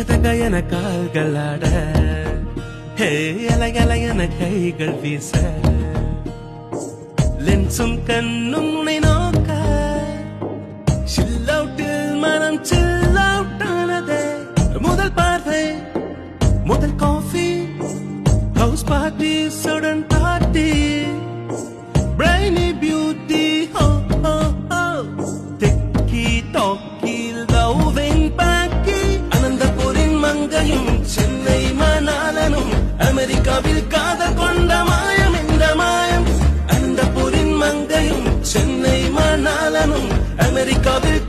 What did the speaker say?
தக என கால்களாட அலையலையன கைகள் வீச லென்சும் கண்ணும் உன்னை நோக்க சில்லவுட்டில் மனம் சில்லவுட்டானதே முதல் பார்வை முதல் coffee house party sudden party brainy beauty ஹோ ஹோ ஹோ திக்கி டோக்கில் லவ்விங் பாக்கி அனந்தபுரின் மங்கையும் சென்னை மணாலனும் அமெரிக்காவில் காதல் கொண்ட மாயம் இந்த மாயம் அனந்தபுரின் மங்கையும் சென்னை மணாலனும் அமெரிக்காவில்